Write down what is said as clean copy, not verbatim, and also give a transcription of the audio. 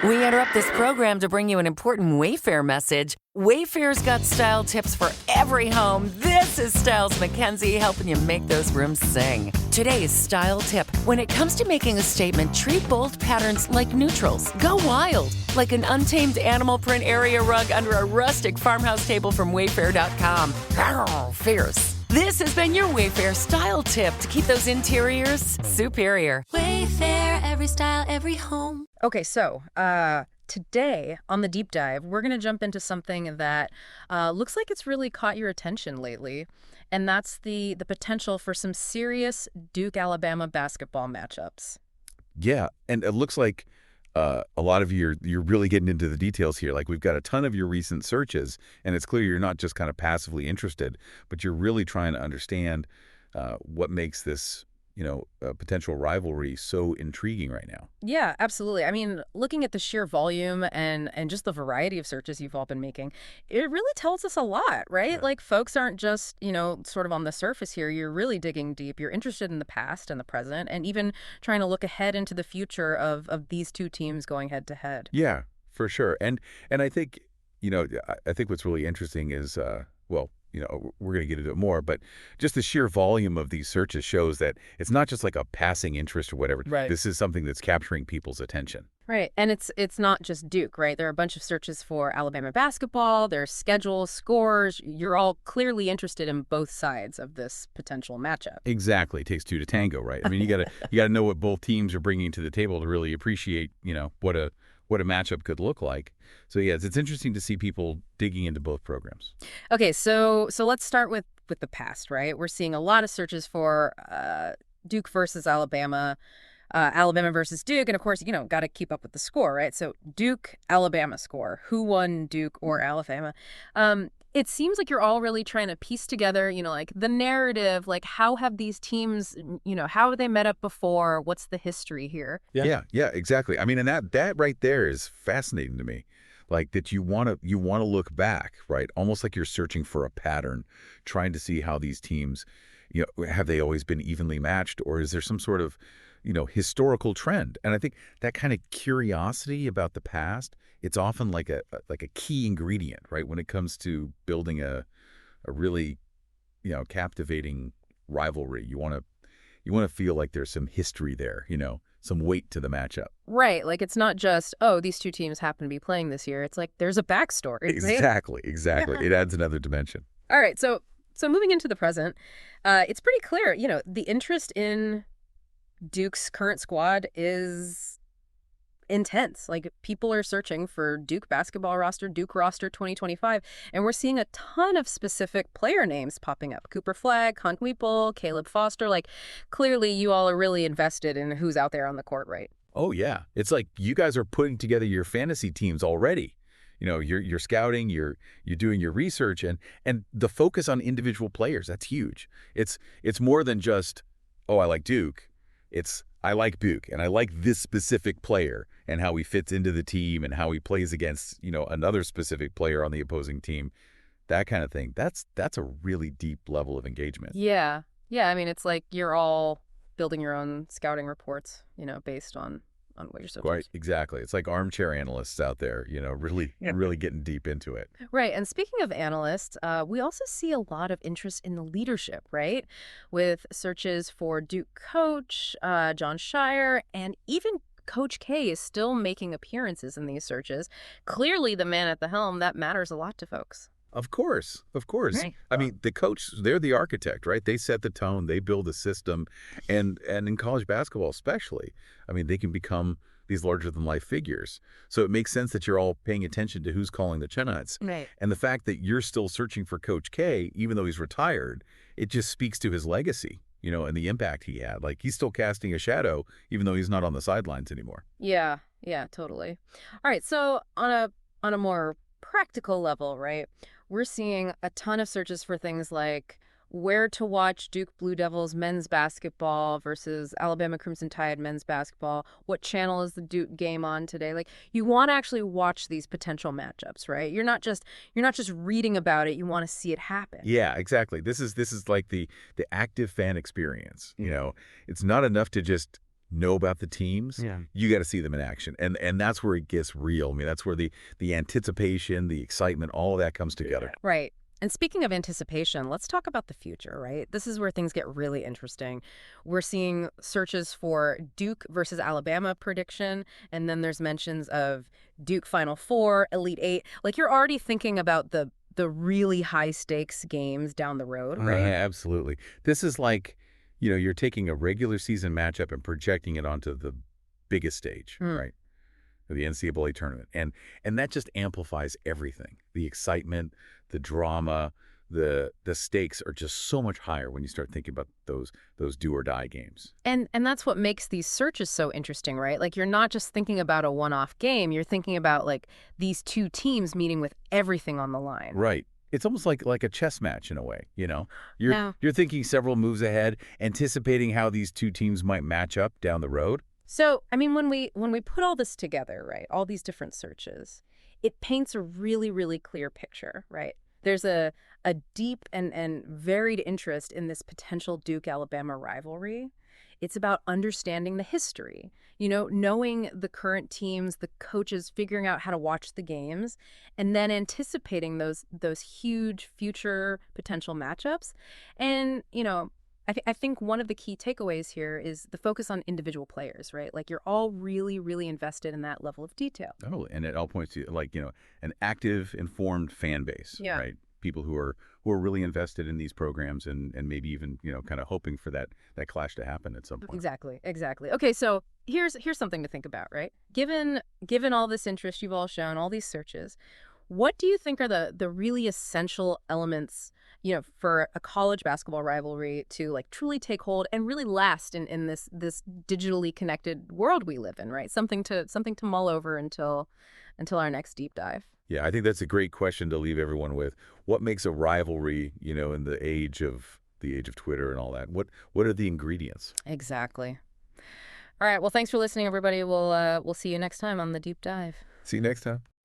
We interrupt this program to bring you an important Wayfair message. Wayfair's got style tips for every home. This is Styles McKenzie helping you make those rooms sing. Today's style tip. When it comes to making a statement, treat bold patterns like neutrals. Go wild, like an untamed animal print area rug under a rustic farmhouse table from Wayfair.com. Arr, fierce. This has been your Wayfair style tip to keep those interiors superior. Wayfair, every style, every home. Okay, so today on the deep dive, we're going to jump into something that looks like it's really caught your attention lately, and that's the potential for some serious Duke-Alabama basketball matchups. Yeah, and it looks like a lot of you're really getting into the details here. Like, we've got a ton of your recent searches, and it's clear you're not just kind of passively interested, but you're really trying to understand what makes this potential rivalry so intriguing right now. Yeah, absolutely. I mean, looking at the sheer volume and just the variety of searches you've all been making, it really tells us a lot, right? Yeah. Like, folks aren't just, sort of on the surface here. You're really digging deep. You're interested in the past and the present, and even trying to look ahead into the future of these two teams going head to head. Yeah, for sure. And I think, I think what's really interesting is, we're going to get into it more, but just the sheer volume of these searches shows that it's not just like a passing interest or whatever. Right. This is something that's capturing people's attention. Right. And it's not just Duke, right? There are a bunch of searches for Alabama basketball, there's schedules, scores. You're all clearly interested in both sides of this potential matchup. Exactly. It takes two to tango, right? I mean, you gotta know what both teams are bringing to the table to really appreciate, what a matchup could look like. So yes, it's interesting to see people digging into both programs. Okay, so let's start with the past, right? We're seeing a lot of searches for Duke versus Alabama, Alabama versus Duke, and of course, got to keep up with the score, right? So Duke, Alabama score. Who won, Duke or Alabama? It seems like you're all really trying to piece together, like the narrative, like how have these teams, how have they met up before? What's the history here? Yeah, exactly. I mean, and that right there is fascinating to me. Like that you want to look back, right? Almost like you're searching for a pattern, trying to see how these teams, have they always been evenly matched, or is there some sort of, historical trend? And I think that kind of curiosity about the past, it's often like a key ingredient, right? When it comes to building a really, captivating rivalry. You want to feel like there's some history there, some weight to the matchup. Right. Like, it's not just, oh, these two teams happen to be playing this year. It's like there's a backstory. Exactly. Right? It adds another dimension. All right. So moving into the present, it's pretty clear, the interest in Duke's current squad is intense. Like, people are searching for Duke basketball roster, Duke roster 2025, and we're seeing a ton of specific player names popping up. Cooper Flagg, Hunt Weeple, Caleb Foster. Like, clearly you all are really invested in who's out there on the court, right? Oh, yeah. It's like you guys are putting together your fantasy teams already. You're scouting, you're doing your research, and the focus on individual players, that's huge. It's more than just, oh, I like Duke. It's I like Duke, and I like this specific player and how he fits into the team and how he plays against, another specific player on the opposing team. That kind of thing. That's a really deep level of engagement. Yeah. Yeah, I mean, it's like you're all building your own scouting reports, based on what you're so Quite exactly. It's like armchair analysts out there, really getting deep into it. Right. And speaking of analysts, we also see a lot of interest in the leadership, right? With searches for Duke coach, John Shire, and even Coach K is still making appearances in these searches. Clearly the man at the helm, that matters a lot to folks. Of course. Right. I mean, the coach, they're the architect, right? They set the tone, they build a system, and in college basketball especially, I mean, they can become these larger-than-life figures. So it makes sense that you're all paying attention to who's calling the shots. Right. And the fact that you're still searching for Coach K, even though he's retired, it just speaks to his legacy, and the impact he had. Like, he's still casting a shadow, even though he's not on the sidelines anymore. Yeah, totally. All right, so on a more practical level, right? We're seeing a ton of searches for things like where to watch Duke Blue Devils men's basketball versus Alabama Crimson Tide men's basketball. What channel is the Duke game on today? Like, you want to actually watch these potential matchups, right? You're not just reading about it. You want to see it happen. Yeah, exactly. This is like the active fan experience. It's not enough to just know about the teams, Yeah. you got to see them in action. And that's where it gets real. I mean, that's where the anticipation, the excitement, all of that comes together. Right. And speaking of anticipation, let's talk about the future, right? This is where things get really interesting. We're seeing searches for Duke versus Alabama prediction, and then there's mentions of Duke Final Four, Elite Eight. Like, you're already thinking about the really high stakes games down the road, right? Absolutely. This is like, you're taking a regular season matchup and projecting it onto the biggest stage, right? The NCAA tournament. And that just amplifies everything. The excitement, the drama, the stakes are just so much higher when you start thinking about those do or die games. And that's what makes these searches so interesting, right? Like, you're not just thinking about a one-off game, you're thinking about like these two teams meeting with everything on the line. Right. It's almost like a chess match in a way, You're Yeah. you're thinking several moves ahead, anticipating how these two teams might match up down the road. So, I mean, when we put all this together, right, all these different searches, it paints a really, really clear picture, right? There's a deep and varied interest in this potential Duke-Alabama rivalry. It's about understanding the history, knowing the current teams, the coaches, figuring out how to watch the games, and then anticipating those huge future potential matchups. And, I think one of the key takeaways here is the focus on individual players, right? Like, you're all really, really invested in that level of detail. Oh, and it all points to an active, informed fan base, Yeah. right? People who are really invested in these programs and maybe even kind of hoping for that clash to happen at some point. Exactly. Okay, so here's something to think about, right? Given all this interest you've all shown, all these searches, what do you think are the really essential elements, for a college basketball rivalry to like truly take hold and really last in this digitally connected world we live in, right? Something to mull over until our next deep dive. Yeah, I think that's a great question to leave everyone with. What makes a rivalry, in the age of Twitter and all that? What are the ingredients? Exactly. All right. Well, thanks for listening, everybody. We'll see you next time on the deep dive. See you next time.